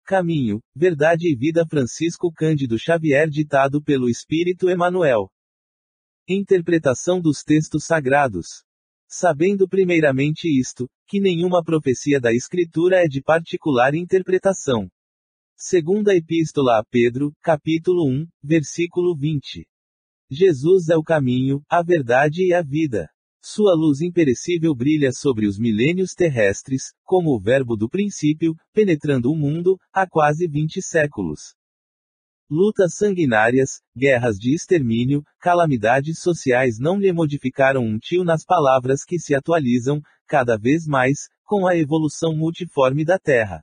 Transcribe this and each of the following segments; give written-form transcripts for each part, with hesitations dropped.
Caminho, Verdade e Vida Francisco Cândido Xavier ditado pelo Espírito Emmanuel. Interpretação dos textos sagrados. Sabendo primeiramente isto, que nenhuma profecia da Escritura é de particular interpretação. Segunda Epístola a Pedro, capítulo 1, versículo 20. Jesus é o caminho, a verdade e a vida. Sua luz imperecível brilha sobre os milênios terrestres, como o Verbo do princípio, penetrando o mundo, há quase 20 séculos. Lutas sanguinárias, guerras de extermínio, calamidades sociais não lhe modificaram um tio nas palavras que se atualizam, cada vez mais, com a evolução multiforme da Terra.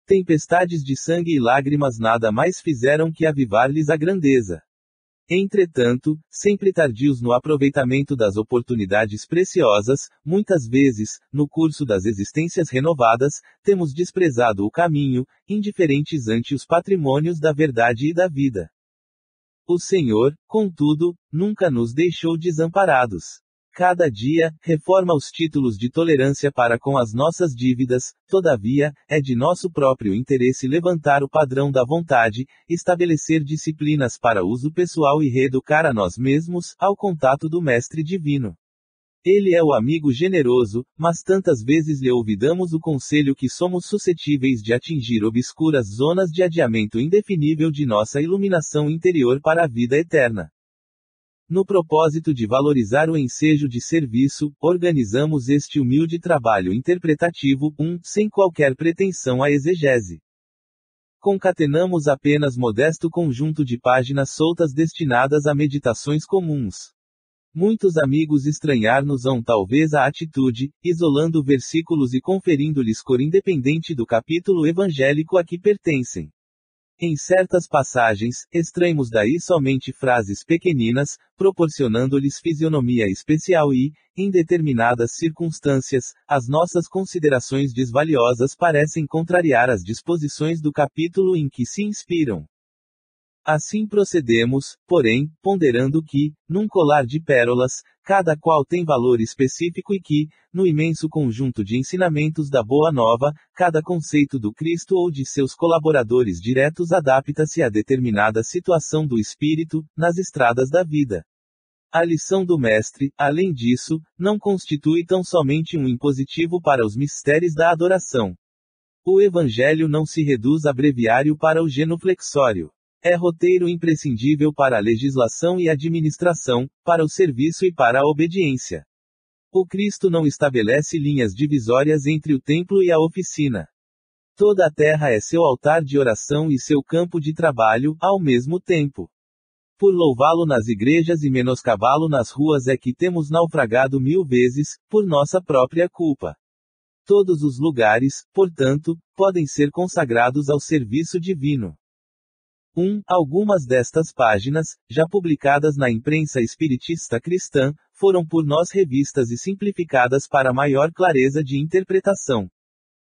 Tempestades de sangue e lágrimas nada mais fizeram que avivar-lhes a grandeza. Entretanto, sempre tardios no aproveitamento das oportunidades preciosas, muitas vezes, no curso das existências renovadas, temos desprezado o caminho, indiferentes ante os patrimônios da verdade e da vida. O Senhor, contudo, nunca nos deixou desamparados. Cada dia, reforma os títulos de tolerância para com as nossas dívidas, todavia, é de nosso próprio interesse levantar o padrão da vontade, estabelecer disciplinas para uso pessoal e reeducar a nós mesmos, ao contato do Mestre Divino. Ele é o amigo generoso, mas tantas vezes lhe olvidamos o conselho que somos suscetíveis de atingir obscuras zonas de adiamento indefinível de nossa iluminação interior para a vida eterna. No propósito de valorizar o ensejo de serviço, organizamos este humilde trabalho interpretativo, sem qualquer pretensão à exegese. Concatenamos apenas modesto conjunto de páginas soltas destinadas a meditações comuns. Muitos amigos estranhar-nos-ão talvez a atitude, isolando versículos e conferindo-lhes cor independente do capítulo evangélico a que pertencem. Em certas passagens, extraímos daí somente frases pequeninas, proporcionando-lhes fisionomia especial e, em determinadas circunstâncias, as nossas considerações desvaliosas parecem contrariar as disposições do capítulo em que se inspiram. Assim procedemos, porém, ponderando que, num colar de pérolas, cada qual tem valor específico e que, no imenso conjunto de ensinamentos da Boa Nova, cada conceito do Cristo ou de seus colaboradores diretos adapta-se a determinada situação do espírito, nas estradas da vida. A lição do Mestre, além disso, não constitui tão somente um impositivo para os mistérios da adoração. O Evangelho não se reduz a breviário para o genuflexório. É roteiro imprescindível para a legislação e administração, para o serviço e para a obediência. O Cristo não estabelece linhas divisórias entre o templo e a oficina. Toda a terra é seu altar de oração e seu campo de trabalho, ao mesmo tempo. Por louvá-lo nas igrejas e menoscabá-lo nas ruas é que temos naufragado 1000 vezes, por nossa própria culpa. Todos os lugares, portanto, podem ser consagrados ao serviço divino. Algumas destas páginas, já publicadas na imprensa espiritista cristã, foram por nós revistas e simplificadas para maior clareza de interpretação.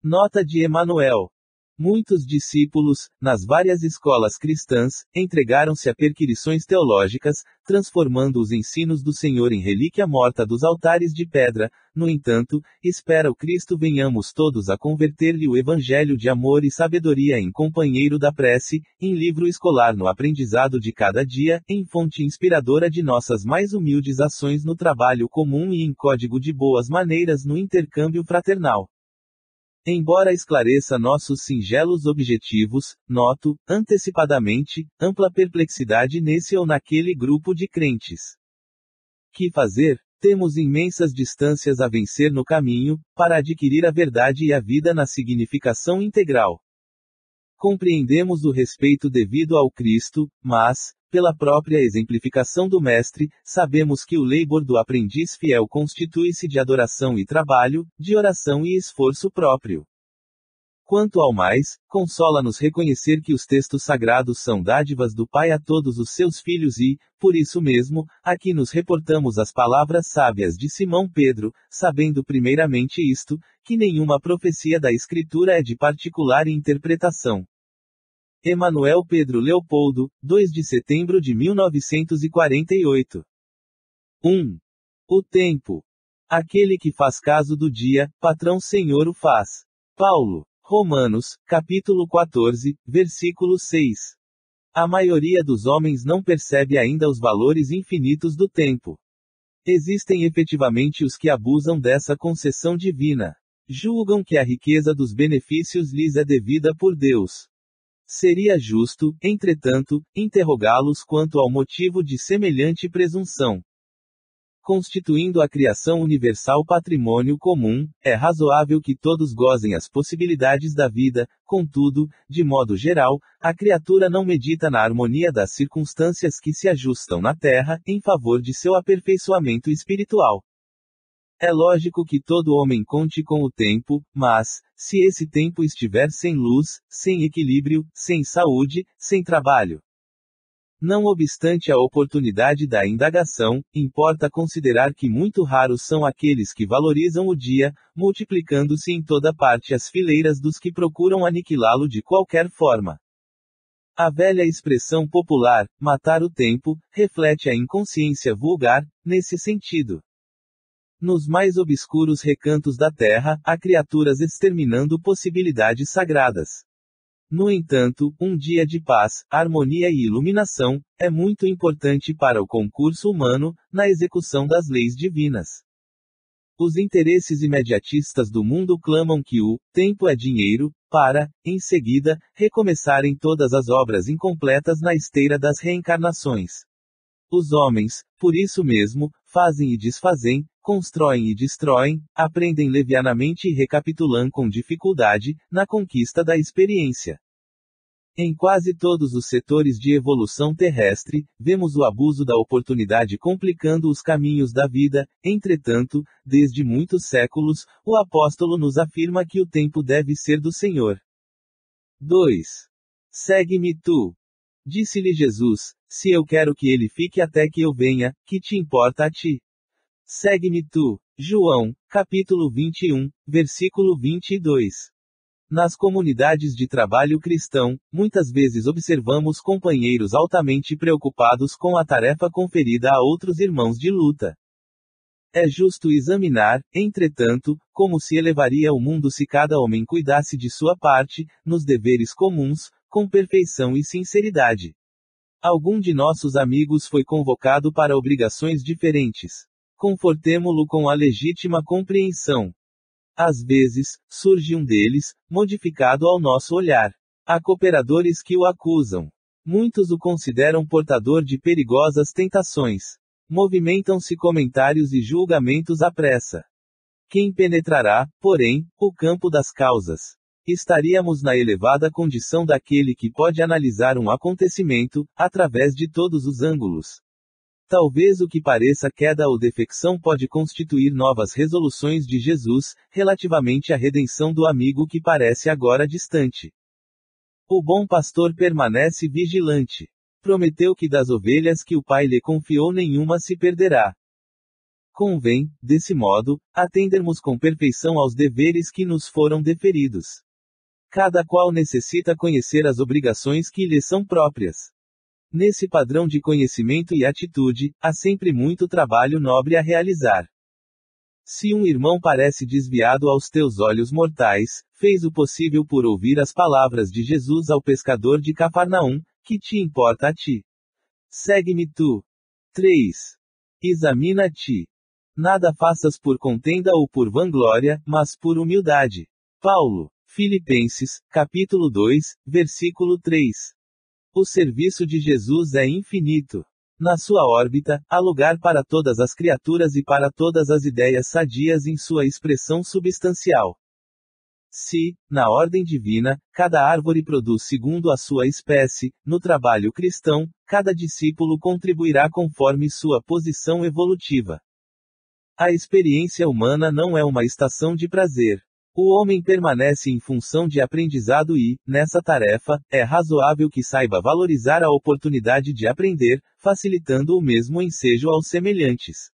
Nota de Emmanuel. Muitos discípulos, nas várias escolas cristãs, entregaram-se a perquirições teológicas, transformando os ensinos do Senhor em relíquia morta dos altares de pedra. No entanto, espera o Cristo venhamos todos a converter-lhe o evangelho de amor e sabedoria em companheiro da prece, em livro escolar no aprendizado de cada dia, em fonte inspiradora de nossas mais humildes ações no trabalho comum e em código de boas maneiras no intercâmbio fraternal. Embora esclareça nossos singelos objetivos, noto, antecipadamente, ampla perplexidade nesse ou naquele grupo de crentes. Que fazer? Temos imensas distâncias a vencer no caminho, para adquirir a verdade e a vida na significação integral. Compreendemos o respeito devido ao Cristo, mas, pela própria exemplificação do Mestre, sabemos que o labor do aprendiz fiel constitui-se de adoração e trabalho, de oração e esforço próprio. Quanto ao mais, consola-nos reconhecer que os textos sagrados são dádivas do Pai a todos os seus filhos e, por isso mesmo, aqui nos reportamos as palavras sábias de Simão Pedro, sabendo primeiramente isto, que nenhuma profecia da Escritura é de particular interpretação. Emanuel Pedro Leopoldo, 2 de setembro de 1948. O tempo. Aquele que faz caso do dia, patrão Senhor o faz. Paulo. Romanos, capítulo 14, versículo 6. A maioria dos homens não percebe ainda os valores infinitos do tempo. Existem efetivamente os que abusam dessa concessão divina. Julgam que a riqueza dos benefícios lhes é devida por Deus. Seria justo, entretanto, interrogá-los quanto ao motivo de semelhante presunção. Constituindo a criação universal patrimônio comum, é razoável que todos gozem as possibilidades da vida, contudo, de modo geral, a criatura não medita na harmonia das circunstâncias que se ajustam na Terra, em favor de seu aperfeiçoamento espiritual. É lógico que todo homem conte com o tempo, mas, se esse tempo estiver sem luz, sem equilíbrio, sem saúde, sem trabalho. Não obstante a oportunidade da indagação, importa considerar que muito raros são aqueles que valorizam o dia, multiplicando-se em toda parte as fileiras dos que procuram aniquilá-lo de qualquer forma. A velha expressão popular, matar o tempo, reflete a inconsciência vulgar, nesse sentido. Nos mais obscuros recantos da terra, há criaturas exterminando possibilidades sagradas. No entanto, um dia de paz, harmonia e iluminação, é muito importante para o concurso humano, na execução das leis divinas. Os interesses imediatistas do mundo clamam que o tempo é dinheiro, para, em seguida, recomeçarem todas as obras incompletas na esteira das reencarnações. Os homens, por isso mesmo, fazem e desfazem, constroem e destroem, aprendem levianamente e recapitulam com dificuldade, na conquista da experiência. Em quase todos os setores de evolução terrestre, vemos o abuso da oportunidade complicando os caminhos da vida, entretanto, desde muitos séculos, o apóstolo nos afirma que o tempo deve ser do Senhor. 2. Segue-me tu. Disse-lhe Jesus, se eu quero que ele fique até que eu venha, que te importa a ti? Segue-me tu. João, capítulo 21, versículo 22. Nas comunidades de trabalho cristão, muitas vezes observamos companheiros altamente preocupados com a tarefa conferida a outros irmãos de luta. É justo examinar, entretanto, como se elevaria o mundo se cada homem cuidasse de sua parte, nos deveres comuns, com perfeição e sinceridade. Algum de nossos amigos foi convocado para obrigações diferentes. Confortemo-lo com a legítima compreensão. Às vezes, surge um deles, modificado ao nosso olhar. Há cooperadores que o acusam. Muitos o consideram portador de perigosas tentações. Movimentam-se comentários e julgamentos à pressa. Quem penetrará, porém, o campo das causas? Estaríamos na elevada condição daquele que pode analisar um acontecimento, através de todos os ângulos. Talvez o que pareça queda ou defecção pode constituir novas resoluções de Jesus, relativamente à redenção do amigo que parece agora distante. O bom pastor permanece vigilante. Prometeu que das ovelhas que o Pai lhe confiou nenhuma se perderá. Convém, desse modo, atendermos com perfeição aos deveres que nos foram deferidos. Cada qual necessita conhecer as obrigações que lhe são próprias. Nesse padrão de conhecimento e atitude, há sempre muito trabalho nobre a realizar. Se um irmão parece desviado aos teus olhos mortais, fez o possível por ouvir as palavras de Jesus ao pescador de Cafarnaum, que te importa a ti? Segue-me tu. 3. Examina-te. Nada faças por contenda ou por vanglória, mas por humildade. Paulo, Filipenses, capítulo 2, versículo 3. O serviço de Jesus é infinito. Na sua órbita, há lugar para todas as criaturas e para todas as ideias sadias em sua expressão substancial. Se, na ordem divina, cada árvore produz segundo a sua espécie, no trabalho cristão, cada discípulo contribuirá conforme sua posição evolutiva. A experiência humana não é uma estação de prazer. O homem permanece em função de aprendizado e, nessa tarefa, é razoável que saiba valorizar a oportunidade de aprender, facilitando o mesmo ensejo aos semelhantes.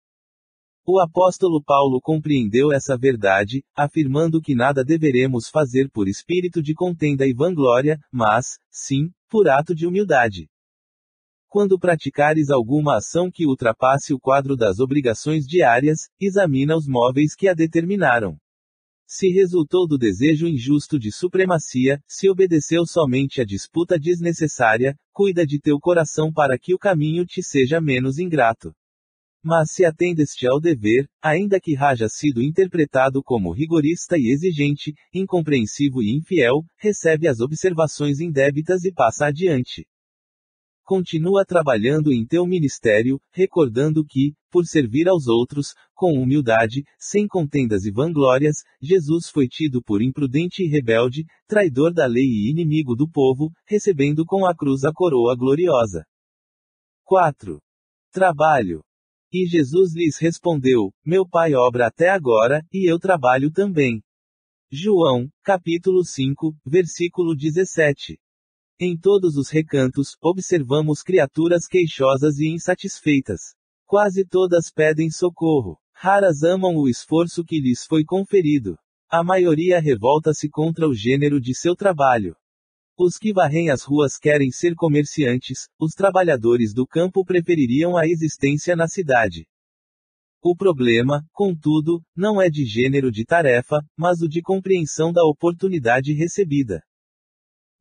O apóstolo Paulo compreendeu essa verdade, afirmando que nada deveremos fazer por espírito de contenda e vanglória, mas, sim, por ato de humildade. Quando praticares alguma ação que ultrapasse o quadro das obrigações diárias, examina os móveis que a determinaram. Se resultou do desejo injusto de supremacia, se obedeceu somente à disputa desnecessária, cuida de teu coração para que o caminho te seja menos ingrato. Mas se atendeste ao dever, ainda que haja sido interpretado como rigorista e exigente, incompreensivo e infiel, recebe as observações indébitas e passa adiante. Continua trabalhando em teu ministério, recordando que, por servir aos outros, com humildade, sem contendas e vanglórias, Jesus foi tido por imprudente e rebelde, traidor da lei e inimigo do povo, recebendo com a cruz a coroa gloriosa. 4. Trabalho. E Jesus lhes respondeu: Meu Pai obra até agora, e eu trabalho também. João, capítulo 5, versículo 17. Em todos os recantos, observamos criaturas queixosas e insatisfeitas. Quase todas pedem socorro. Raras amam o esforço que lhes foi conferido. A maioria revolta-se contra o gênero de seu trabalho. Os que varrem as ruas querem ser comerciantes, os trabalhadores do campo prefeririam a existência na cidade. O problema, contudo, não é de gênero de tarefa, mas o de compreensão da oportunidade recebida.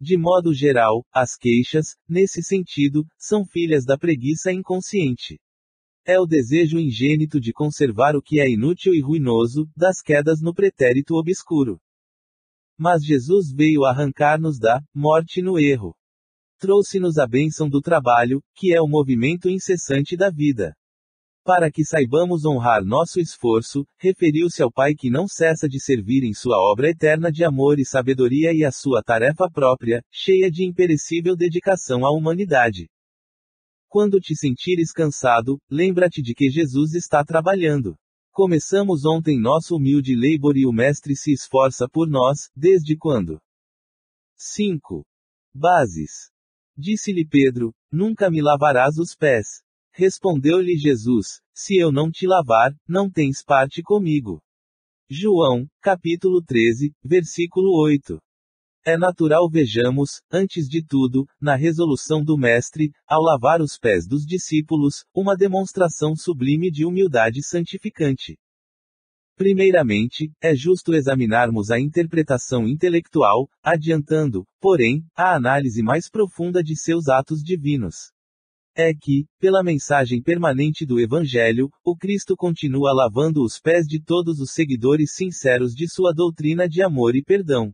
De modo geral, as queixas, nesse sentido, são filhas da preguiça inconsciente. É o desejo ingênito de conservar o que é inútil e ruinoso, das quedas no pretérito obscuro. Mas Jesus veio arrancar-nos da morte no erro. Trouxe-nos a bênção do trabalho, que é o movimento incessante da vida. Para que saibamos honrar nosso esforço, referiu-se ao Pai que não cessa de servir em sua obra eterna de amor e sabedoria e à sua tarefa própria, cheia de imperecível dedicação à humanidade. Quando te sentires cansado, lembra-te de que Jesus está trabalhando. Começamos ontem nosso humilde labor e o Mestre se esforça por nós, desde quando? 5. Bases. Disse-lhe Pedro: Nunca me lavarás os pés. Respondeu-lhe Jesus: Se eu não te lavar, não tens parte comigo. João, capítulo 13, versículo 8. É natural vejamos, antes de tudo, na resolução do Mestre, ao lavar os pés dos discípulos, uma demonstração sublime de humildade santificante. Primeiramente, é justo examinarmos a interpretação intelectual, adiantando, porém, a análise mais profunda de seus atos divinos. É que, pela mensagem permanente do Evangelho, o Cristo continua lavando os pés de todos os seguidores sinceros de sua doutrina de amor e perdão.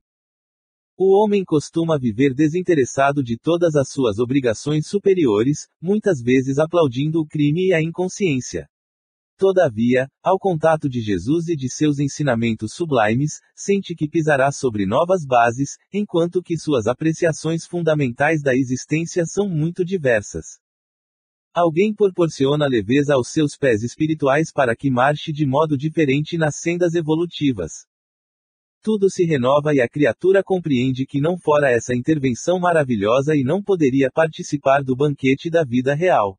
O homem costuma viver desinteressado de todas as suas obrigações superiores, muitas vezes aplaudindo o crime e a inconsciência. Todavia, ao contato de Jesus e de seus ensinamentos sublimes, sente que pisará sobre novas bases, enquanto que suas apreciações fundamentais da existência são muito diversas. Alguém proporciona leveza aos seus pés espirituais para que marche de modo diferente nas sendas evolutivas. Tudo se renova e a criatura compreende que não fora essa intervenção maravilhosa e não poderia participar do banquete da vida real.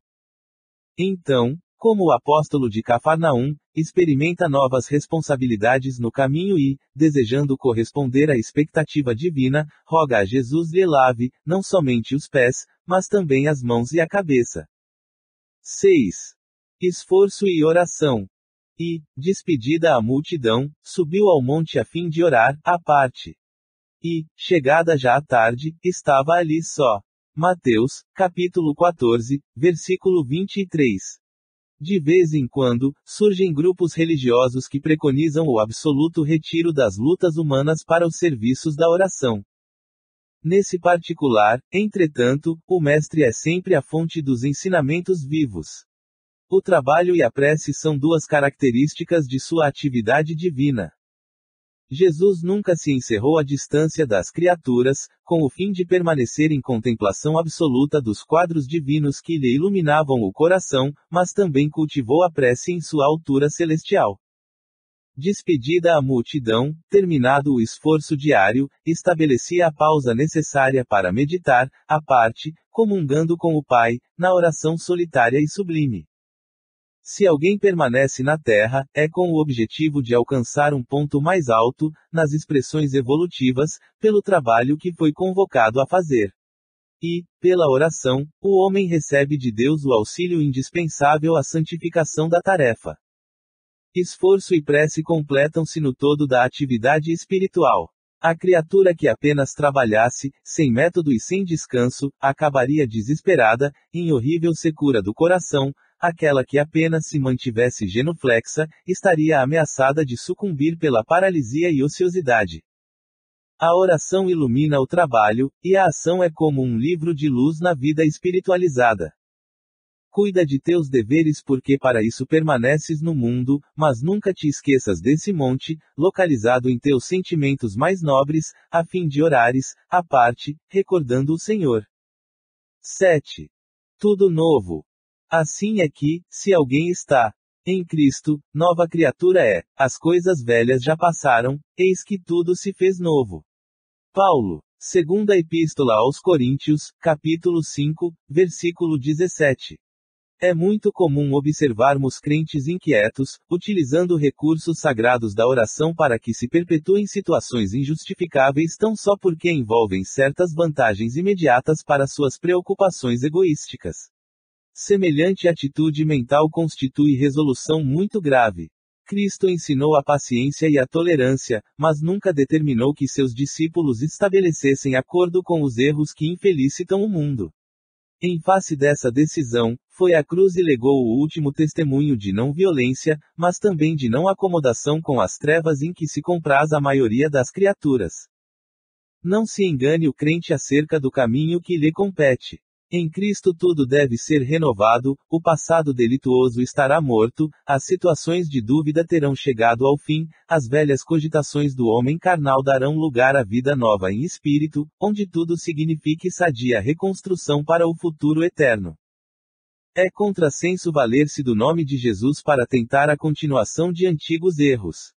Então, como o apóstolo de Cafarnaum, experimenta novas responsabilidades no caminho e, desejando corresponder à expectativa divina, roga a Jesus lhe lave, não somente os pés, mas também as mãos e a cabeça. 6. Esforço e oração. E, despedida a multidão, subiu ao monte a fim de orar, à parte. E, chegada já a tarde, estava ali só. Mateus, capítulo 14, versículo 23. De vez em quando, surgem grupos religiosos que preconizam o absoluto retiro das lutas humanas para os serviços da oração. Nesse particular, entretanto, o Mestre é sempre a fonte dos ensinamentos vivos. O trabalho e a prece são duas características de sua atividade divina. Jesus nunca se encerrou à distância das criaturas, com o fim de permanecer em contemplação absoluta dos quadros divinos que lhe iluminavam o coração, mas também cultivou a prece em sua altura celestial. Despedida a multidão, terminado o esforço diário, estabelecia a pausa necessária para meditar, à parte, comungando com o Pai, na oração solitária e sublime. Se alguém permanece na Terra, é com o objetivo de alcançar um ponto mais alto, nas expressões evolutivas, pelo trabalho que foi convocado a fazer. E, pela oração, o homem recebe de Deus o auxílio indispensável à santificação da tarefa. Esforço e prece completam-se no todo da atividade espiritual. A criatura que apenas trabalhasse, sem método e sem descanso, acabaria desesperada, em horrível secura do coração. Aquela que apenas se mantivesse genuflexa, estaria ameaçada de sucumbir pela paralisia e ociosidade. A oração ilumina o trabalho, e a ação é como um livro de luz na vida espiritualizada. Cuida de teus deveres porque para isso permaneces no mundo, mas nunca te esqueças desse monte, localizado em teus sentimentos mais nobres, a fim de orares, à parte, recordando o Senhor. 7. Tudo novo. Assim é que, se alguém está em Cristo, nova criatura é, as coisas velhas já passaram, eis que tudo se fez novo. Paulo, segunda Epístola aos Coríntios, capítulo 5, versículo 17. É muito comum observarmos crentes inquietos, utilizando recursos sagrados da oração para que se perpetuem situações injustificáveis tão só porque envolvem certas vantagens imediatas para suas preocupações egoísticas. Semelhante atitude mental constitui resolução muito grave. Cristo ensinou a paciência e a tolerância, mas nunca determinou que seus discípulos estabelecessem acordo com os erros que infelicitam o mundo. Em face dessa decisão, foi à cruz e legou o último testemunho de não violência, mas também de não acomodação com as trevas em que se compraz a maioria das criaturas. Não se engane o crente acerca do caminho que lhe compete. Em Cristo tudo deve ser renovado, o passado delituoso estará morto, as situações de dúvida terão chegado ao fim, as velhas cogitações do homem carnal darão lugar à vida nova em espírito, onde tudo signifique sadia reconstrução para o futuro eterno. É contrassenso valer-se do nome de Jesus para tentar a continuação de antigos erros.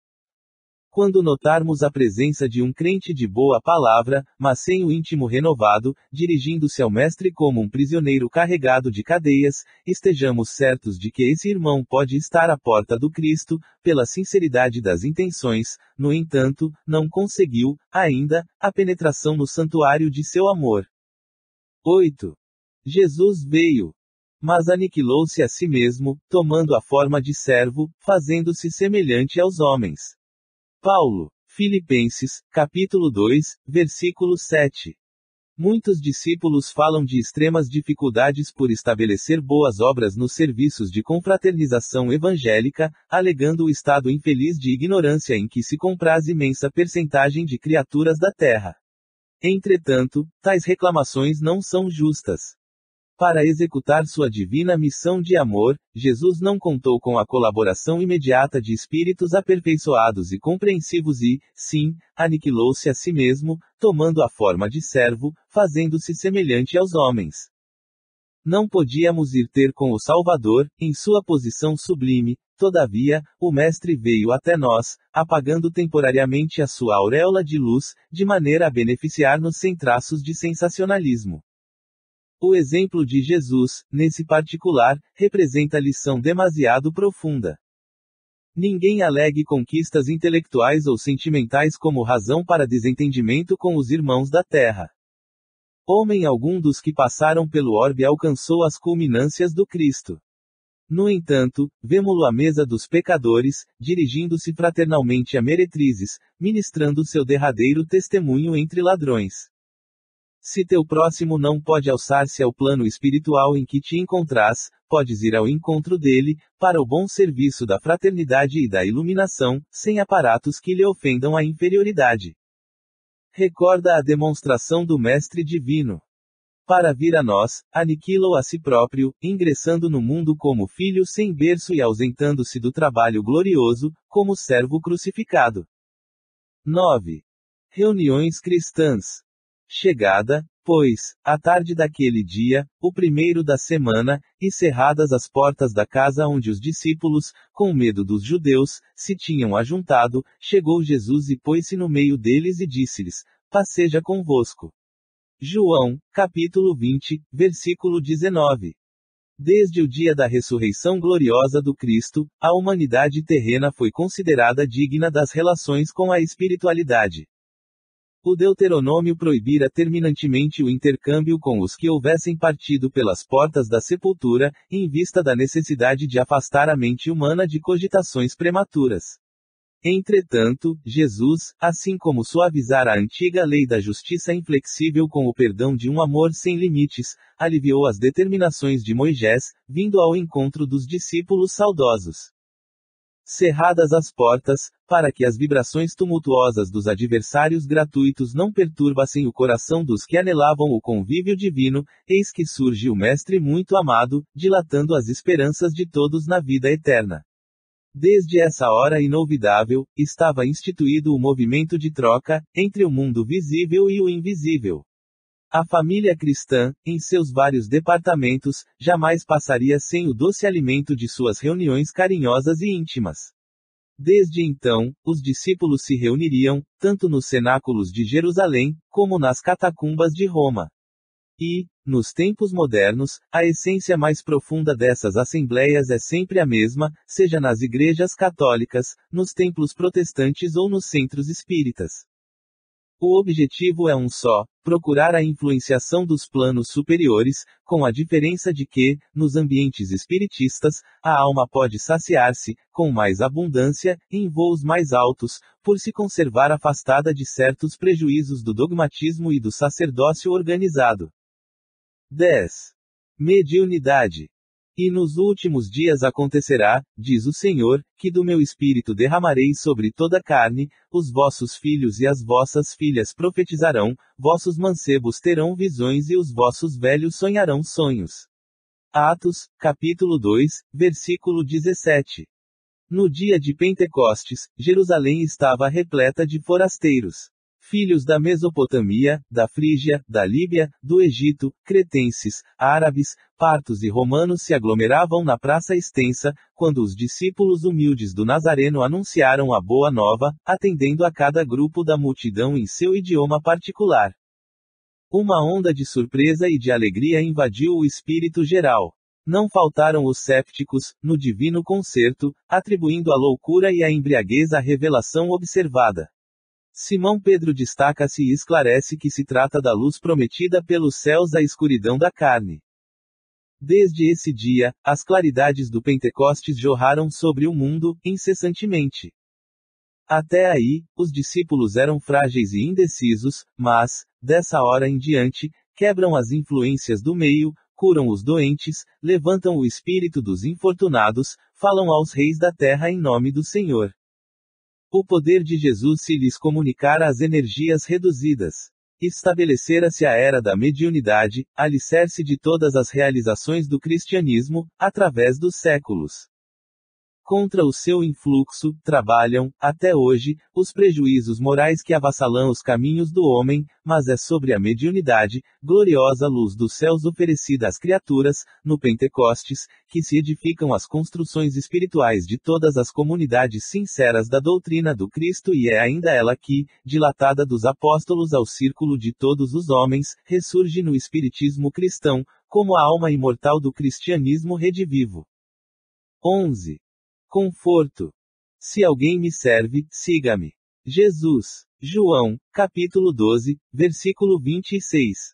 Quando notarmos a presença de um crente de boa palavra, mas sem o íntimo renovado, dirigindo-se ao Mestre como um prisioneiro carregado de cadeias, estejamos certos de que esse irmão pode estar à porta do Cristo, pela sinceridade das intenções, no entanto, não conseguiu, ainda, a penetração no santuário de seu amor. 8. Jesus veio, mas aniquilou-se a si mesmo, tomando a forma de servo, fazendo-se semelhante aos homens. Paulo, Filipenses, capítulo 2, versículo 7. Muitos discípulos falam de extremas dificuldades por estabelecer boas obras nos serviços de confraternização evangélica, alegando o estado infeliz de ignorância em que se compraz imensa percentagem de criaturas da terra. Entretanto, tais reclamações não são justas. Para executar sua divina missão de amor, Jesus não contou com a colaboração imediata de espíritos aperfeiçoados e compreensivos e, sim, aniquilou-se a si mesmo, tomando a forma de servo, fazendo-se semelhante aos homens. Não podíamos ir ter com o Salvador, em sua posição sublime, todavia, o Mestre veio até nós, apagando temporariamente a sua auréola de luz, de maneira a beneficiar-nos sem traços de sensacionalismo. O exemplo de Jesus, nesse particular, representa lição demasiado profunda. Ninguém alegue conquistas intelectuais ou sentimentais como razão para desentendimento com os irmãos da terra. Homem algum dos que passaram pelo orbe alcançou as culminâncias do Cristo. No entanto, vemo-lo à mesa dos pecadores, dirigindo-se fraternalmente a meretrizes, ministrando seu derradeiro testemunho entre ladrões. Se teu próximo não pode alçar-se ao plano espiritual em que te encontrás, podes ir ao encontro dele, para o bom serviço da fraternidade e da iluminação, sem aparatos que lhe ofendam a inferioridade. Recorda a demonstração do Mestre Divino. Para vir a nós, aniquilou a si próprio, ingressando no mundo como filho sem berço e ausentando-se do trabalho glorioso, como servo crucificado. 9. Reuniões cristãs. Chegada, pois, à tarde daquele dia, o primeiro da semana, e cerradas as portas da casa onde os discípulos, com medo dos judeus, se tinham ajuntado, chegou Jesus e pôs-se no meio deles e disse-lhes: Paz seja convosco. João, capítulo 20, versículo 19. Desde o dia da ressurreição gloriosa do Cristo, a humanidade terrena foi considerada digna das relações com a espiritualidade. O Deuteronômio proibira terminantemente o intercâmbio com os que houvessem partido pelas portas da sepultura, em vista da necessidade de afastar a mente humana de cogitações prematuras. Entretanto, Jesus, assim como suavizar a antiga lei da justiça inflexível com o perdão de um amor sem limites, aliviou as determinações de Moisés, vindo ao encontro dos discípulos saudosos. Cerradas as portas, para que as vibrações tumultuosas dos adversários gratuitos não perturbassem o coração dos que anelavam o convívio divino, eis que surge o Mestre muito amado, dilatando as esperanças de todos na vida eterna. Desde essa hora inolvidável, estava instituído o movimento de troca, entre o mundo visível e o invisível. A família cristã, em seus vários departamentos, jamais passaria sem o doce alimento de suas reuniões carinhosas e íntimas. Desde então, os discípulos se reuniriam, tanto nos cenáculos de Jerusalém, como nas catacumbas de Roma. E, nos tempos modernos, a essência mais profunda dessas assembleias é sempre a mesma, seja nas igrejas católicas, nos templos protestantes ou nos centros espíritas. O objetivo é um só: procurar a influenciação dos planos superiores, com a diferença de que, nos ambientes espiritistas, a alma pode saciar-se, com mais abundância, em voos mais altos, por se conservar afastada de certos prejuízos do dogmatismo e do sacerdócio organizado. 10. Mediunidade. E nos últimos dias acontecerá, diz o Senhor, que do meu espírito derramarei sobre toda a carne, os vossos filhos e as vossas filhas profetizarão, vossos mancebos terão visões e os vossos velhos sonharão sonhos. Atos, capítulo 2, versículo 17. No dia de Pentecostes, Jerusalém estava repleta de forasteiros. Filhos da Mesopotâmia, da Frígia, da Líbia, do Egito, cretenses, árabes, partos e romanos se aglomeravam na praça extensa, quando os discípulos humildes do Nazareno anunciaram a boa nova, atendendo a cada grupo da multidão em seu idioma particular. Uma onda de surpresa e de alegria invadiu o espírito geral. Não faltaram os cépticos, no divino concerto, atribuindo a loucura e a embriaguez à revelação observada. Simão Pedro destaca-se e esclarece que se trata da luz prometida pelos céus à escuridão da carne. Desde esse dia, as claridades do Pentecostes jorraram sobre o mundo, incessantemente. Até aí, os discípulos eram frágeis e indecisos, mas, dessa hora em diante, quebram as influências do meio, curam os doentes, levantam o espírito dos infortunados, falam aos reis da terra em nome do Senhor. O poder de Jesus se lhes comunicara às energias reduzidas. Estabelecera-se a era da mediunidade, alicerce de todas as realizações do cristianismo, através dos séculos. Contra o seu influxo, trabalham, até hoje, os prejuízos morais que avassalam os caminhos do homem, mas é sobre a mediunidade, gloriosa luz dos céus oferecida às criaturas, no Pentecostes, que se edificam as construções espirituais de todas as comunidades sinceras da doutrina do Cristo e é ainda ela que, dilatada dos apóstolos ao círculo de todos os homens, ressurge no espiritismo cristão, como a alma imortal do cristianismo redivivo. 11. Conforto. Se alguém me serve, siga-me. Jesus. João, capítulo 12, versículo 26.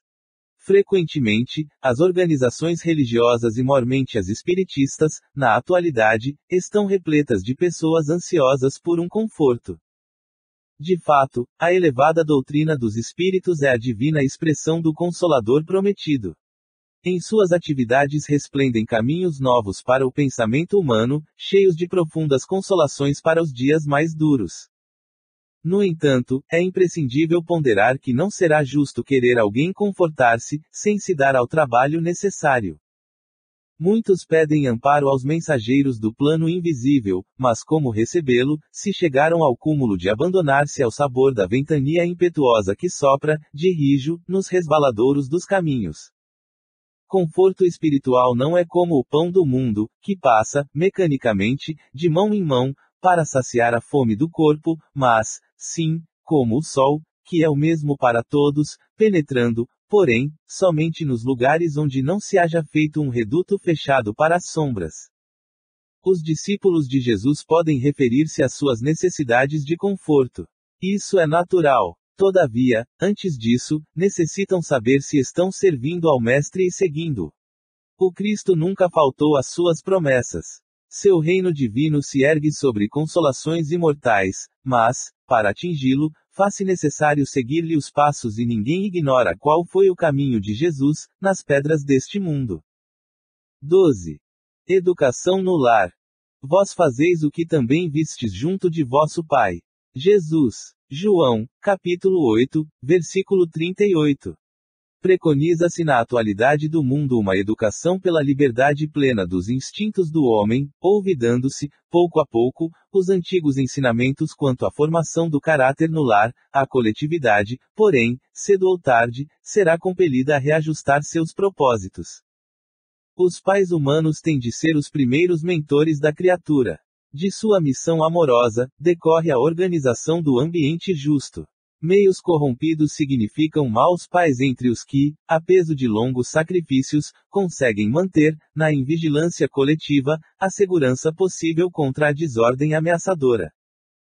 Frequentemente, as organizações religiosas e mormente as espiritistas, na atualidade, estão repletas de pessoas ansiosas por um conforto. De fato, a elevada doutrina dos espíritos é a divina expressão do Consolador prometido. Em suas atividades resplendem caminhos novos para o pensamento humano, cheios de profundas consolações para os dias mais duros. No entanto, é imprescindível ponderar que não será justo querer alguém confortar-se, sem se dar ao trabalho necessário. Muitos pedem amparo aos mensageiros do plano invisível, mas como recebê-lo, se chegaram ao cúmulo de abandonar-se ao sabor da ventania impetuosa que sopra, de rijo, nos resvaladouros dos caminhos. Conforto espiritual não é como o pão do mundo, que passa, mecanicamente, de mão em mão, para saciar a fome do corpo, mas, sim, como o sol, que é o mesmo para todos, penetrando, porém, somente nos lugares onde não se haja feito um reduto fechado para as sombras. Os discípulos de Jesus podem referir-se às suas necessidades de conforto. Isso é natural. Todavia, antes disso, necessitam saber se estão servindo ao Mestre e seguindo. O Cristo nunca faltou às suas promessas. Seu reino divino se ergue sobre consolações imortais, mas, para atingi-lo, faz-se necessário seguir-lhe os passos e ninguém ignora qual foi o caminho de Jesus, nas pedras deste mundo. 12. Educação no lar. Vós fazeis o que também vistes junto de vosso Pai. Jesus. João, capítulo 8, versículo 38. Preconiza-se na atualidade do mundo uma educação pela liberdade plena dos instintos do homem, olvidando-se, pouco a pouco, os antigos ensinamentos quanto à formação do caráter no lar. A coletividade, porém, cedo ou tarde, será compelida a reajustar seus propósitos. Os pais humanos têm de ser os primeiros mentores da criatura. De sua missão amorosa, decorre a organização do ambiente justo. Meios corrompidos significam maus pais entre os que, a peso de longos sacrifícios, conseguem manter, na invigilância coletiva, a segurança possível contra a desordem ameaçadora.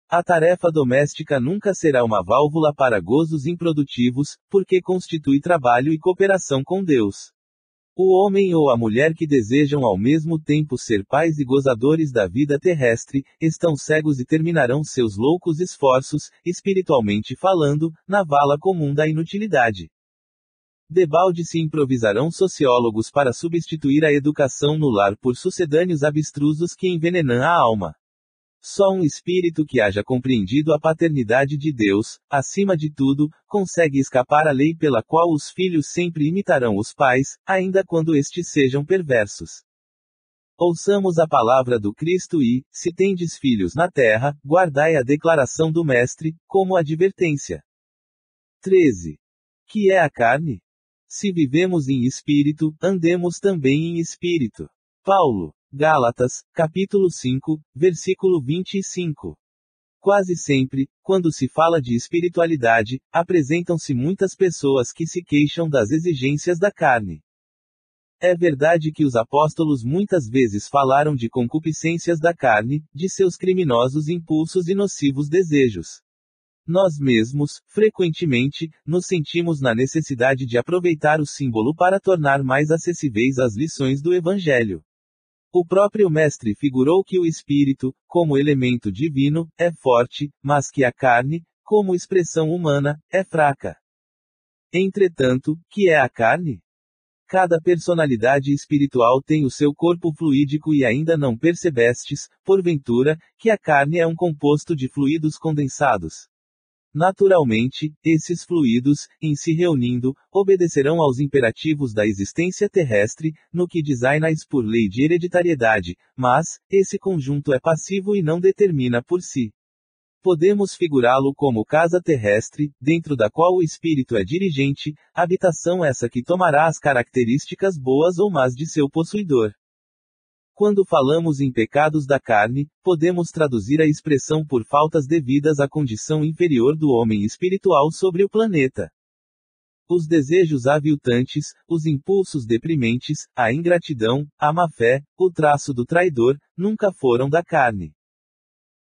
A tarefa doméstica nunca será uma válvula para gozos improdutivos, porque constitui trabalho e cooperação com Deus. O homem ou a mulher que desejam ao mesmo tempo ser pais e gozadores da vida terrestre, estão cegos e terminarão seus loucos esforços, espiritualmente falando, na vala comum da inutilidade. Debalde se improvisarão sociólogos para substituir a educação no lar por sucedâneos abstrusos que envenenam a alma. Só um espírito que haja compreendido a paternidade de Deus, acima de tudo, consegue escapar à lei pela qual os filhos sempre imitarão os pais, ainda quando estes sejam perversos. Ouçamos a palavra do Cristo e, se tendes filhos na terra, guardai a declaração do Mestre, como advertência. 13. Que é a carne? Se vivemos em espírito, andemos também em espírito. Paulo. Gálatas, capítulo 5, versículo 25. Quase sempre, quando se fala de espiritualidade, apresentam-se muitas pessoas que se queixam das exigências da carne. É verdade que os apóstolos muitas vezes falaram de concupiscências da carne, de seus criminosos impulsos e nocivos desejos. Nós mesmos, frequentemente, nos sentimos na necessidade de aproveitar o símbolo para tornar mais acessíveis as lições do Evangelho. O próprio Mestre figurou que o espírito, como elemento divino, é forte, mas que a carne, como expressão humana, é fraca. Entretanto, que é a carne? Cada personalidade espiritual tem o seu corpo fluídico e ainda não percebestes, porventura, que a carne é um composto de fluidos condensados. Naturalmente, esses fluidos, em se reunindo, obedecerão aos imperativos da existência terrestre, no que designais por lei de hereditariedade, mas, esse conjunto é passivo e não determina por si. Podemos figurá-lo como casa terrestre, dentro da qual o espírito é dirigente, habitação essa que tomará as características boas ou más de seu possuidor. Quando falamos em pecados da carne, podemos traduzir a expressão por faltas devidas à condição inferior do homem espiritual sobre o planeta. Os desejos aviltantes, os impulsos deprimentes, a ingratidão, a má-fé, o traço do traidor, nunca foram da carne.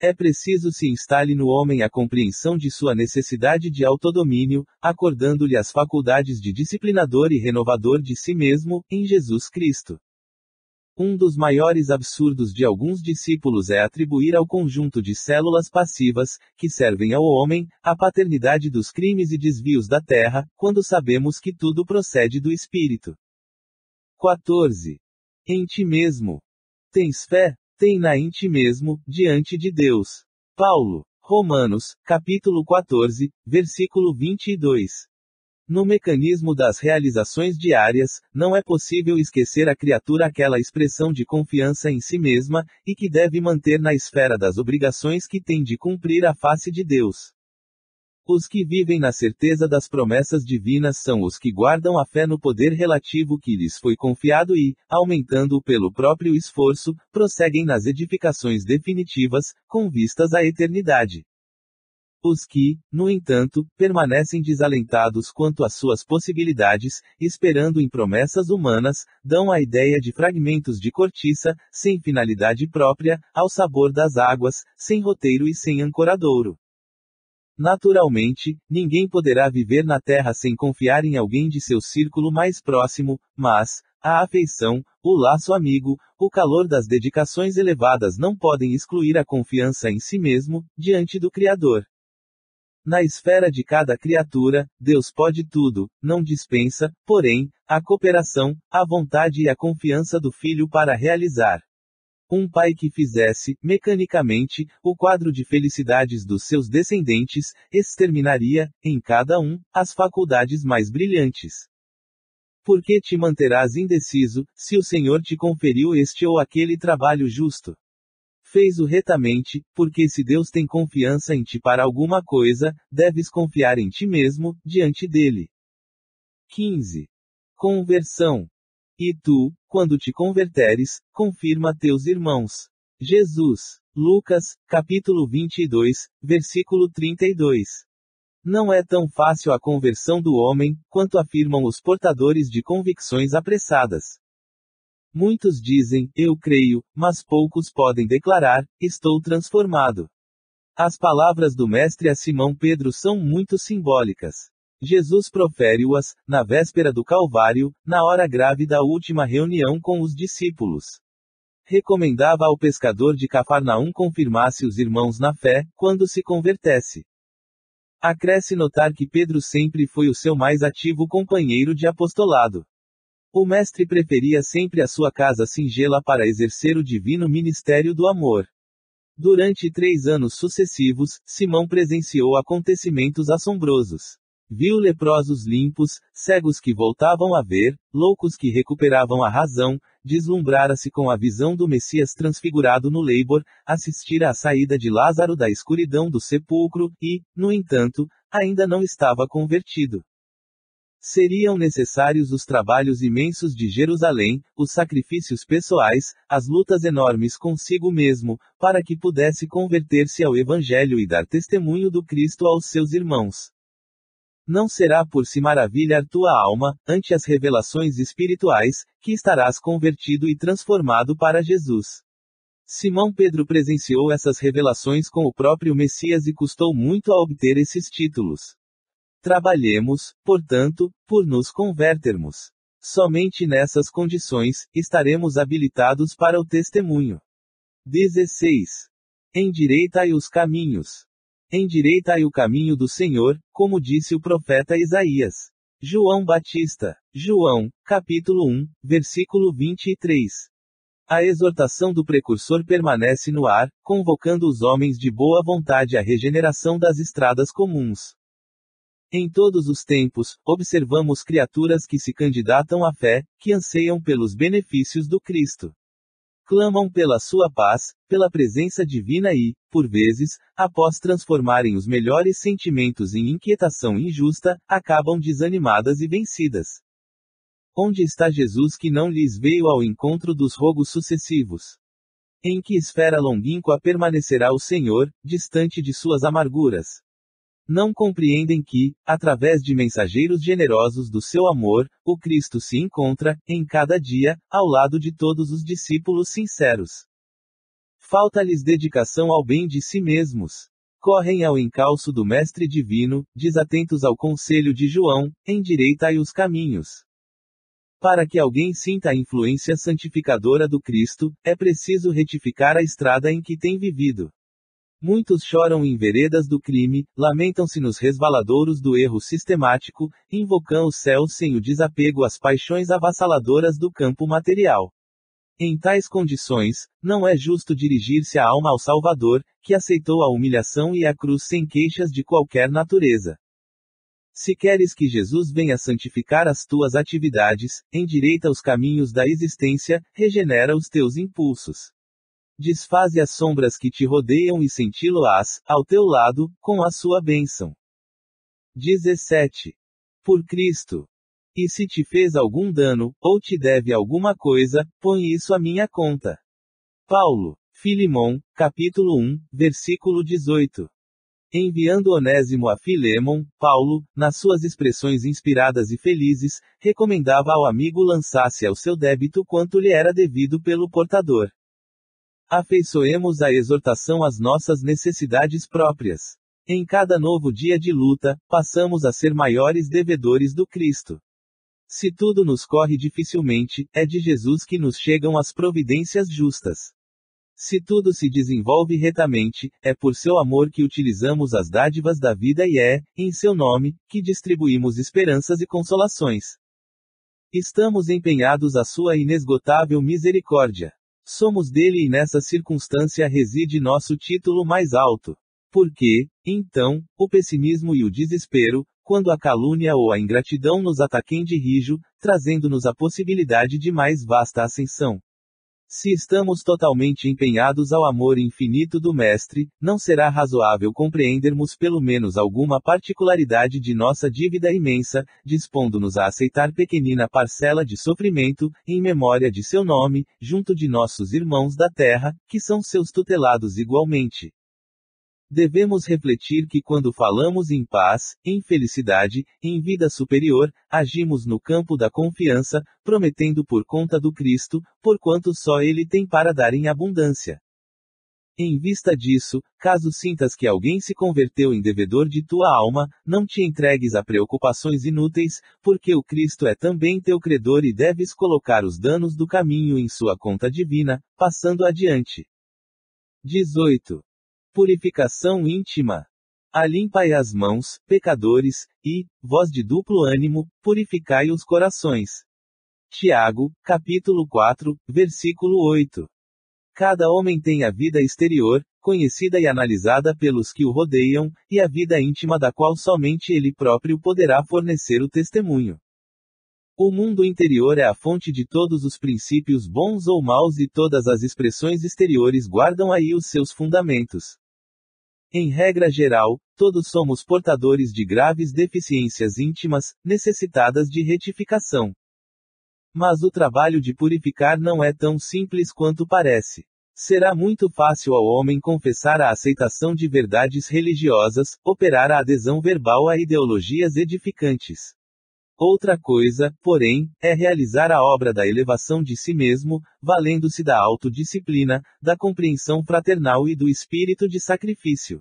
É preciso se instale no homem a compreensão de sua necessidade de autodomínio, acordando-lhe as faculdades de disciplinador e renovador de si mesmo, em Jesus Cristo. Um dos maiores absurdos de alguns discípulos é atribuir ao conjunto de células passivas, que servem ao homem, a paternidade dos crimes e desvios da terra, quando sabemos que tudo procede do Espírito. 14. Em ti mesmo. Tens fé? Tem-na em ti mesmo, diante de Deus. Paulo. Romanos, capítulo 14, versículo 22. No mecanismo das realizações diárias, não é possível esquecer a criatura aquela expressão de confiança em si mesma, e que deve manter na esfera das obrigações que tem de cumprir à face de Deus. Os que vivem na certeza das promessas divinas são os que guardam a fé no poder relativo que lhes foi confiado e, aumentando-o pelo próprio esforço, prosseguem nas edificações definitivas, com vistas à eternidade. Os que, no entanto, permanecem desalentados quanto às suas possibilidades, esperando em promessas humanas, dão a ideia de fragmentos de cortiça, sem finalidade própria, ao sabor das águas, sem roteiro e sem ancoradouro. Naturalmente, ninguém poderá viver na Terra sem confiar em alguém de seu círculo mais próximo, mas, a afeição, o laço amigo, o calor das dedicações elevadas não podem excluir a confiança em si mesmo, diante do Criador. Na esfera de cada criatura, Deus pode tudo, não dispensa, porém, a cooperação, a vontade e a confiança do Filho para realizar. Um pai que fizesse, mecanicamente, o quadro de felicidades dos seus descendentes, exterminaria, em cada um, as faculdades mais brilhantes. Por que te manterás indeciso, se o Senhor te conferiu este ou aquele trabalho justo? Fez-o retamente, porque se Deus tem confiança em ti para alguma coisa, deves confiar em ti mesmo, diante dele. 15. Conversão. E tu, quando te converteres, confirma teus irmãos. Jesus. Lucas, capítulo 22, versículo 32. Não é tão fácil a conversão do homem, quanto afirmam os portadores de convicções apressadas. Muitos dizem, eu creio, mas poucos podem declarar, estou transformado. As palavras do Mestre a Simão Pedro são muito simbólicas. Jesus profere-as, na véspera do Calvário, na hora grave da última reunião com os discípulos. Recomendava ao pescador de Cafarnaum confirmasse os irmãos na fé, quando se convertesse. Acresce notar que Pedro sempre foi o seu mais ativo companheiro de apostolado. O Mestre preferia sempre a sua casa singela para exercer o divino ministério do amor. Durante 3 anos sucessivos, Simão presenciou acontecimentos assombrosos. Viu leprosos limpos, cegos que voltavam a ver, loucos que recuperavam a razão, deslumbrara-se com a visão do Messias transfigurado no Leibor, assistira à saída de Lázaro da escuridão do sepulcro, e, no entanto, ainda não estava convertido. Seriam necessários os trabalhos imensos de Jerusalém, os sacrifícios pessoais, as lutas enormes consigo mesmo, para que pudesse converter-se ao Evangelho e dar testemunho do Cristo aos seus irmãos. Não será por se maravilhar tua alma, ante as revelações espirituais, que estarás convertido e transformado para Jesus. Simão Pedro presenciou essas revelações com o próprio Messias e custou muito a obter esses títulos. Trabalhemos, portanto, por nos convertermos. Somente nessas condições, estaremos habilitados para o testemunho. 16. Endireitai os caminhos. Endireitai o caminho do Senhor, como disse o profeta Isaías. João Batista. João, capítulo 1, versículo 23. A exortação do precursor permanece no ar, convocando os homens de boa vontade à regeneração das estradas comuns. Em todos os tempos, observamos criaturas que se candidatam à fé, que anseiam pelos benefícios do Cristo. Clamam pela sua paz, pela presença divina e, por vezes, após transformarem os melhores sentimentos em inquietação injusta, acabam desanimadas e vencidas. Onde está Jesus que não lhes veio ao encontro dos rogos sucessivos? Em que esfera longínqua permanecerá o Senhor, distante de suas amarguras? Não compreendem que, através de mensageiros generosos do seu amor, o Cristo se encontra, em cada dia, ao lado de todos os discípulos sinceros. Falta-lhes dedicação ao bem de si mesmos. Correm ao encalço do Mestre Divino, desatentos ao conselho de João, endireitai os caminhos. Para que alguém sinta a influência santificadora do Cristo, é preciso retificar a estrada em que tem vivido. Muitos choram em veredas do crime, lamentam-se nos resvaladouros do erro sistemático, invocam os céus sem o desapego às paixões avassaladoras do campo material. Em tais condições, não é justo dirigir-se a alma ao Salvador, que aceitou a humilhação e a cruz sem queixas de qualquer natureza. Se queres que Jesus venha santificar as tuas atividades, endireita os caminhos da existência, regenera os teus impulsos. Desfaze as sombras que te rodeiam e senti-lo-ás, ao teu lado, com a sua bênção. 17. Por Cristo. E se te fez algum dano, ou te deve alguma coisa, põe isso à minha conta. Paulo. Filimon, capítulo 1, versículo 18. Enviando Onésimo a Filémon, Paulo, nas suas expressões inspiradas e felizes, recomendava ao amigo lançasse ao seu débito quanto lhe era devido pelo portador. Afeiçoemos a exortação às nossas necessidades próprias. Em cada novo dia de luta, passamos a ser maiores devedores do Cristo. Se tudo nos corre dificilmente, é de Jesus que nos chegam as providências justas. Se tudo se desenvolve retamente, é por seu amor que utilizamos as dádivas da vida e é, em seu nome, que distribuímos esperanças e consolações. Estamos empenhados à sua inesgotável misericórdia. Somos dele e nessa circunstância reside nosso título mais alto. Porque, então, o pessimismo e o desespero, quando a calúnia ou a ingratidão nos ataquem de rijo, trazendo-nos a possibilidade de mais vasta ascensão. Se estamos totalmente empenhados ao amor infinito do Mestre, não será razoável compreendermos pelo menos alguma particularidade de nossa dívida imensa, dispondo-nos a aceitar pequenina parcela de sofrimento, em memória de seu nome, junto de nossos irmãos da terra, que são seus tutelados igualmente. Devemos refletir que quando falamos em paz, em felicidade, em vida superior, agimos no campo da confiança, prometendo por conta do Cristo, porquanto só Ele tem para dar em abundância. Em vista disso, caso sintas que alguém se converteu em devedor de tua alma, não te entregues a preocupações inúteis, porque o Cristo é também teu credor e deves colocar os danos do caminho em sua conta divina, passando adiante. 18. Purificação íntima. Alimpai as mãos, pecadores, e, vós de duplo ânimo, purificai os corações. Tiago, capítulo 4, versículo 8. Cada homem tem a vida exterior, conhecida e analisada pelos que o rodeiam, e a vida íntima da qual somente ele próprio poderá fornecer o testemunho. O mundo interior é a fonte de todos os princípios bons ou maus e todas as expressões exteriores guardam aí os seus fundamentos. Em regra geral, todos somos portadores de graves deficiências íntimas, necessitadas de retificação. Mas o trabalho de purificar não é tão simples quanto parece. Será muito fácil ao homem confessar a aceitação de verdades religiosas, operar a adesão verbal a ideologias edificantes. Outra coisa, porém, é realizar a obra da elevação de si mesmo, valendo-se da autodisciplina, da compreensão fraternal e do espírito de sacrifício.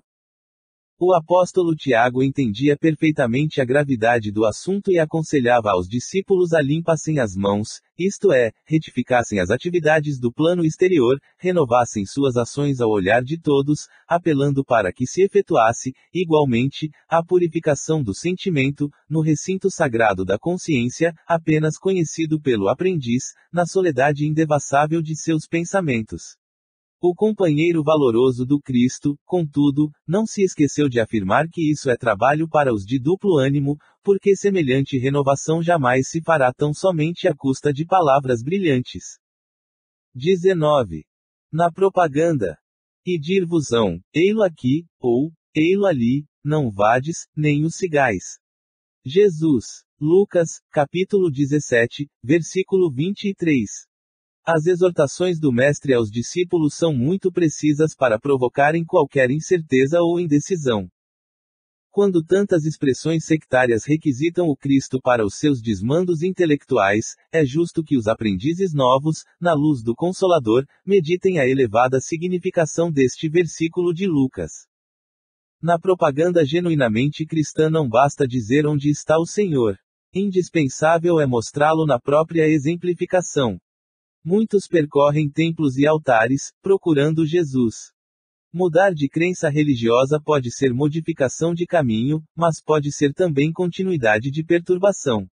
O apóstolo Tiago entendia perfeitamente a gravidade do assunto e aconselhava aos discípulos a limpassem as mãos, isto é, retificassem as atividades do plano exterior, renovassem suas ações ao olhar de todos, apelando para que se efetuasse, igualmente, a purificação do sentimento, no recinto sagrado da consciência, apenas conhecido pelo aprendiz, na soledade indevassável de seus pensamentos. O companheiro valoroso do Cristo, contudo, não se esqueceu de afirmar que isso é trabalho para os de duplo ânimo, porque semelhante renovação jamais se fará tão somente à custa de palavras brilhantes. 19. Na propaganda. E dir-vos-ão, ei-lo aqui, ou, ei-lo ali, não vades, nem os sigais. Jesus. Lucas, capítulo 17, versículo 23. As exortações do Mestre aos discípulos são muito precisas para provocarem qualquer incerteza ou indecisão. Quando tantas expressões sectárias requisitam o Cristo para os seus desmandos intelectuais, é justo que os aprendizes novos, na luz do Consolador, meditem a elevada significação deste versículo de Lucas. Na propaganda genuinamente cristã não basta dizer onde está o Senhor. Indispensável é mostrá-lo na própria exemplificação. Muitos percorrem templos e altares, procurando Jesus. Mudar de crença religiosa pode ser modificação de caminho, mas pode ser também continuidade de perturbação.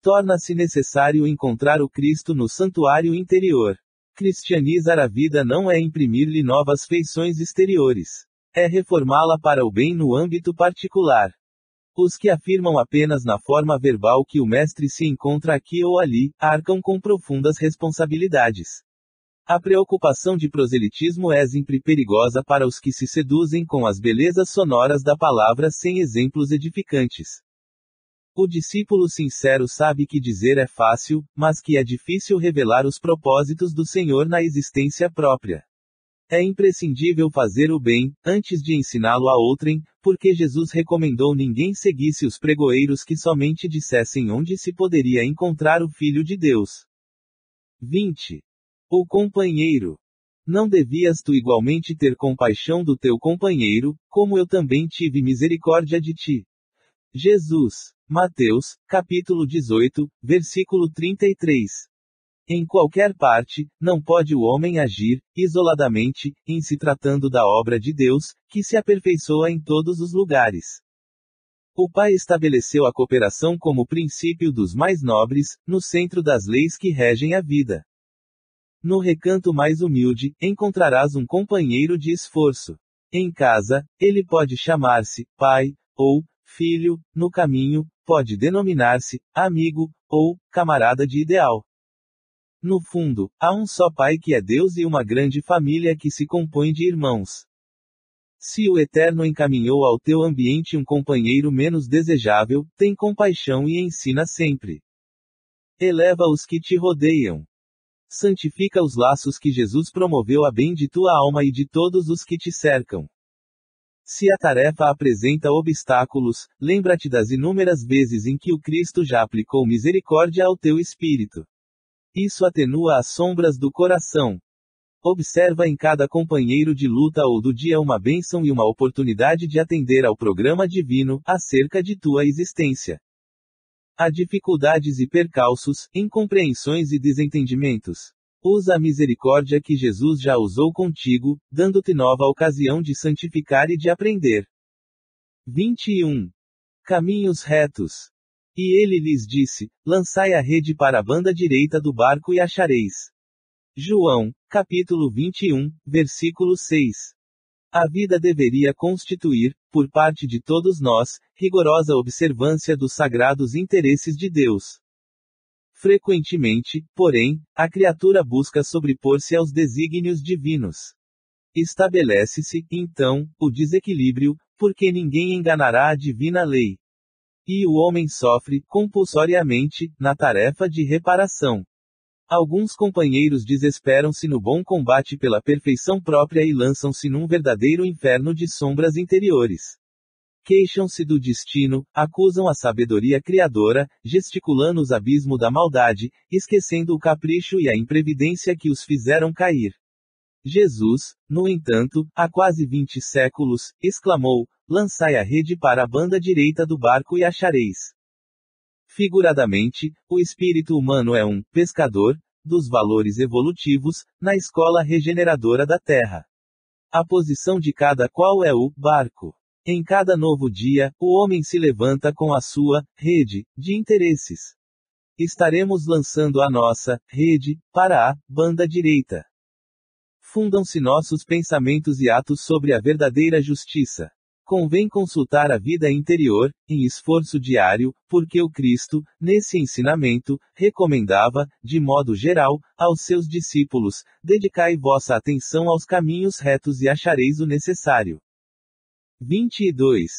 Torna-se necessário encontrar o Cristo no santuário interior. Cristianizar a vida não é imprimir-lhe novas feições exteriores. É reformá-la para o bem no âmbito particular. Os que afirmam apenas na forma verbal que o Mestre se encontra aqui ou ali, arcam com profundas responsabilidades. A preocupação de proselitismo é sempre perigosa para os que se seduzem com as belezas sonoras da palavra sem exemplos edificantes. O discípulo sincero sabe que dizer é fácil, mas que é difícil revelar os propósitos do Senhor na existência própria. É imprescindível fazer o bem, antes de ensiná-lo a outrem, porque Jesus recomendou ninguém seguisse os pregoeiros que somente dissessem onde se poderia encontrar o Filho de Deus. 20. O companheiro. Não devias tu igualmente ter compaixão do teu companheiro, como eu também tive misericórdia de ti? Jesus. Mateus, capítulo 18, versículo 33. Em qualquer parte, não pode o homem agir, isoladamente, em se tratando da obra de Deus, que se aperfeiçoa em todos os lugares. O Pai estabeleceu a cooperação como princípio dos mais nobres, no centro das leis que regem a vida. No recanto mais humilde, encontrarás um companheiro de esforço. Em casa, ele pode chamar-se pai, ou filho; no caminho, pode denominar-se amigo, ou camarada de ideal. No fundo, há um só Pai que é Deus e uma grande família que se compõe de irmãos. Se o Eterno encaminhou ao teu ambiente um companheiro menos desejável, tem compaixão e ensina sempre. Eleva os que te rodeiam. Santifica os laços que Jesus promoveu a bem de tua alma e de todos os que te cercam. Se a tarefa apresenta obstáculos, lembra-te das inúmeras vezes em que o Cristo já aplicou misericórdia ao teu espírito. Isso atenua as sombras do coração. Observa em cada companheiro de luta ou do dia uma bênção e uma oportunidade de atender ao programa divino, acerca de tua existência. Há dificuldades e percalços, incompreensões e desentendimentos. Usa a misericórdia que Jesus já usou contigo, dando-te nova ocasião de santificar e de aprender. 21. Caminhos retos. E ele lhes disse: lançai a rede para a banda direita do barco e achareis. João, capítulo 21, versículo 6. A vida deveria constituir, por parte de todos nós, rigorosa observância dos sagrados interesses de Deus. Frequentemente, porém, a criatura busca sobrepor-se aos desígnios divinos. Estabelece-se, então, o desequilíbrio, porque ninguém enganará a divina lei. E o homem sofre, compulsoriamente, na tarefa de reparação. Alguns companheiros desesperam-se no bom combate pela perfeição própria e lançam-se num verdadeiro inferno de sombras interiores. Queixam-se do destino, acusam a sabedoria criadora, gesticulando os abismos da maldade, esquecendo o capricho e a imprevidência que os fizeram cair. Jesus, no entanto, há quase 20 séculos, exclamou: lançai a rede para a banda direita do barco e achareis. Figuradamente, o espírito humano é um pescador dos valores evolutivos, na escola regeneradora da Terra. A posição de cada qual é o barco. Em cada novo dia, o homem se levanta com a sua rede de interesses. Estaremos lançando a nossa rede para a banda direita. Fundam-se nossos pensamentos e atos sobre a verdadeira justiça. Convém consultar a vida interior, em esforço diário, porque o Cristo, nesse ensinamento, recomendava, de modo geral, aos seus discípulos: dedicai vossa atenção aos caminhos retos e achareis o necessário. 22.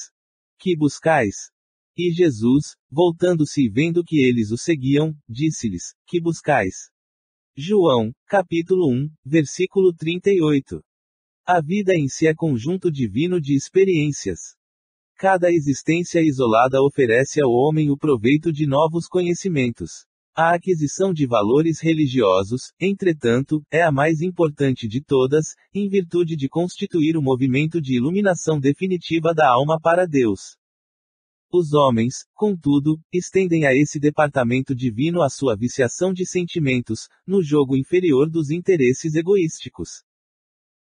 Que buscais? E Jesus, voltando-se e vendo que eles o seguiam, disse-lhes: que buscais? João, capítulo 1, versículo 38. A vida em si é conjunto divino de experiências. Cada existência isolada oferece ao homem o proveito de novos conhecimentos. A aquisição de valores religiosos, entretanto, é a mais importante de todas, em virtude de constituir o movimento de iluminação definitiva da alma para Deus. Os homens, contudo, estendem a esse departamento divino a sua viciação de sentimentos, no jogo inferior dos interesses egoísticos.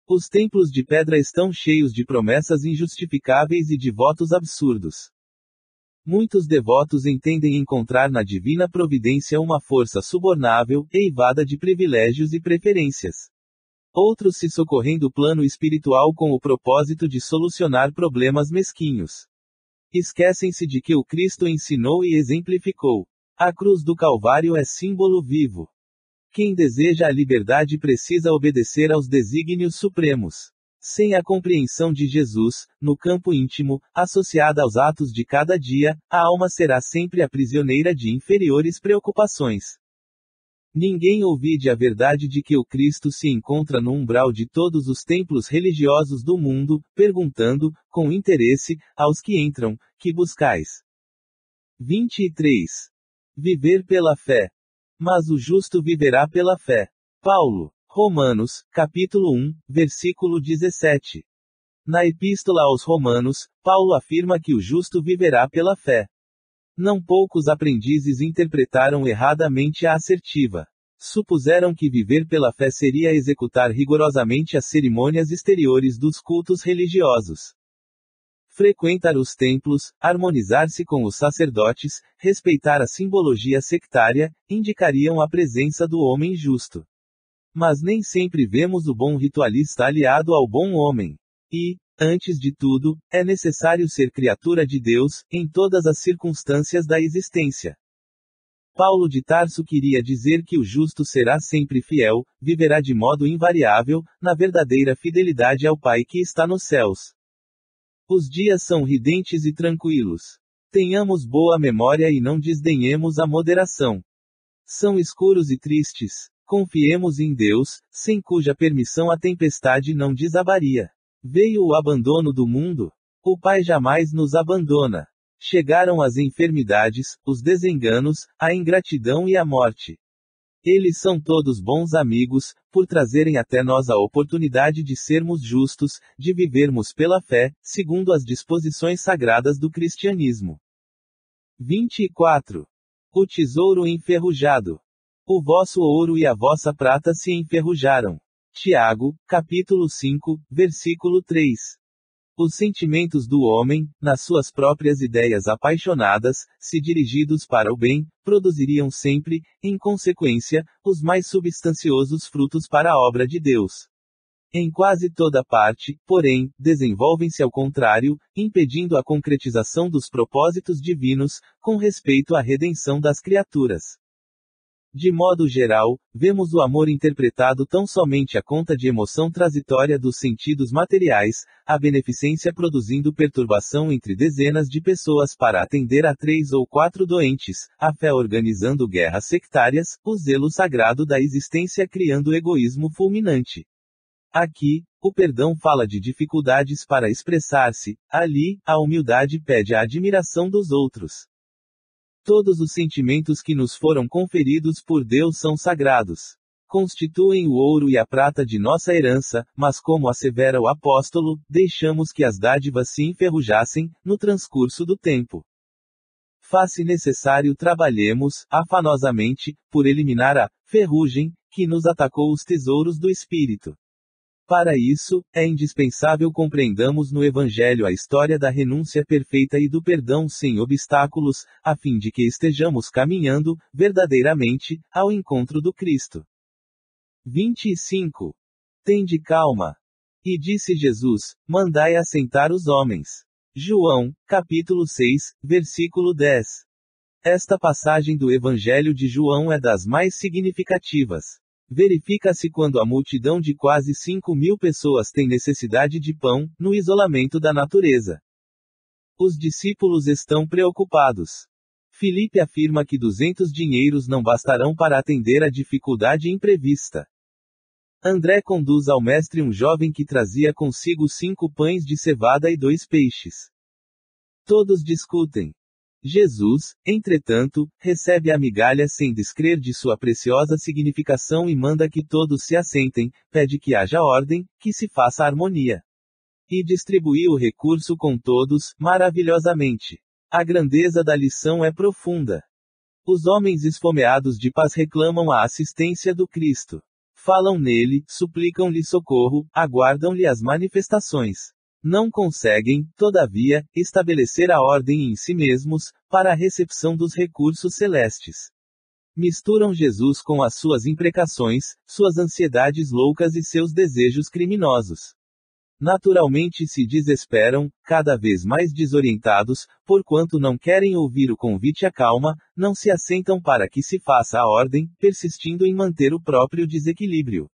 Os templos de pedra estão cheios de promessas injustificáveis e de votos absurdos. Muitos devotos entendem encontrar na divina providência uma força subornável, eivada de privilégios e preferências. Outros se socorrem do plano espiritual com o propósito de solucionar problemas mesquinhos. Esquecem-se de que o Cristo ensinou e exemplificou. A cruz do Calvário é símbolo vivo. Quem deseja a liberdade precisa obedecer aos desígnios supremos. Sem a compreensão de Jesus, no campo íntimo, associada aos atos de cada dia, a alma será sempre a prisioneira de inferiores preocupações. Ninguém ouvide a verdade de que o Cristo se encontra no umbral de todos os templos religiosos do mundo, perguntando, com interesse, aos que entram: que buscais? 23. Viver pela fé. Mas o justo viverá pela fé. Paulo. Romanos, capítulo 1, versículo 17. Na Epístola aos Romanos, Paulo afirma que o justo viverá pela fé. Não poucos aprendizes interpretaram erradamente a assertiva. Supuseram que viver pela fé seria executar rigorosamente as cerimônias exteriores dos cultos religiosos. Frequentar os templos, harmonizar-se com os sacerdotes, respeitar a simbologia sectária, indicariam a presença do homem justo. Mas nem sempre vemos o bom ritualista aliado ao bom homem. E, antes de tudo, é necessário ser criatura de Deus, em todas as circunstâncias da existência. Paulo de Tarso queria dizer que o justo será sempre fiel, viverá de modo invariável, na verdadeira fidelidade ao Pai que está nos céus. Os dias são ridentes e tranquilos. Tenhamos boa memória e não desdenhemos a moderação. São escuros e tristes. Confiemos em Deus, sem cuja permissão a tempestade não desabaria. Veio o abandono do mundo. O Pai jamais nos abandona. Chegaram as enfermidades, os desenganos, a ingratidão e a morte. Eles são todos bons amigos, por trazerem até nós a oportunidade de sermos justos, de vivermos pela fé, segundo as disposições sagradas do cristianismo. 24. O tesouro enferrujado. O vosso ouro e a vossa prata se enferrujaram. Tiago, capítulo 5, versículo 3. Os sentimentos do homem, nas suas próprias ideias apaixonadas, se dirigidos para o bem, produziriam sempre, em consequência, os mais substanciosos frutos para a obra de Deus. Em quase toda parte, porém, desenvolvem-se ao contrário, impedindo a concretização dos propósitos divinos, com respeito à redenção das criaturas. De modo geral, vemos o amor interpretado tão somente à conta de emoção transitória dos sentidos materiais, a beneficência produzindo perturbação entre dezenas de pessoas para atender a 3 ou 4 doentes, a fé organizando guerras sectárias, o zelo sagrado da existência criando egoísmo fulminante. Aqui, o perdão fala de dificuldades para expressar-se, ali, a humildade pede a admiração dos outros. Todos os sentimentos que nos foram conferidos por Deus são sagrados. Constituem o ouro e a prata de nossa herança, mas como assevera o apóstolo, deixamos que as dádivas se enferrujassem, no transcurso do tempo. Faz-se necessário trabalhemos, afanosamente, por eliminar a ferrugem, que nos atacou os tesouros do Espírito. Para isso, é indispensável compreendamos no Evangelho a história da renúncia perfeita e do perdão sem obstáculos, a fim de que estejamos caminhando, verdadeiramente, ao encontro do Cristo. 25. Tende calma. E disse Jesus: mandai assentar os homens. João, capítulo 6, versículo 10. Esta passagem do Evangelho de João é das mais significativas. Verifica-se quando a multidão de quase 5.000 pessoas tem necessidade de pão, no isolamento da natureza. Os discípulos estão preocupados. Filipe afirma que 200 dinheiros não bastarão para atender a dificuldade imprevista. André conduz ao mestre um jovem que trazia consigo 5 pães de cevada e 2 peixes. Todos discutem. Jesus, entretanto, recebe a migalha sem descrer de sua preciosa significação e manda que todos se assentem, pede que haja ordem, que se faça harmonia. E distribui o recurso com todos, maravilhosamente. A grandeza da lição é profunda. Os homens esfomeados de paz reclamam a assistência do Cristo. Falam nele, suplicam-lhe socorro, aguardam-lhe as manifestações. Não conseguem, todavia, estabelecer a ordem em si mesmos, para a recepção dos recursos celestes. Misturam Jesus com as suas imprecações, suas ansiedades loucas e seus desejos criminosos. Naturalmente se desesperam, cada vez mais desorientados, porquanto não querem ouvir o convite à calma, não se assentam para que se faça a ordem, persistindo em manter o próprio desequilíbrio.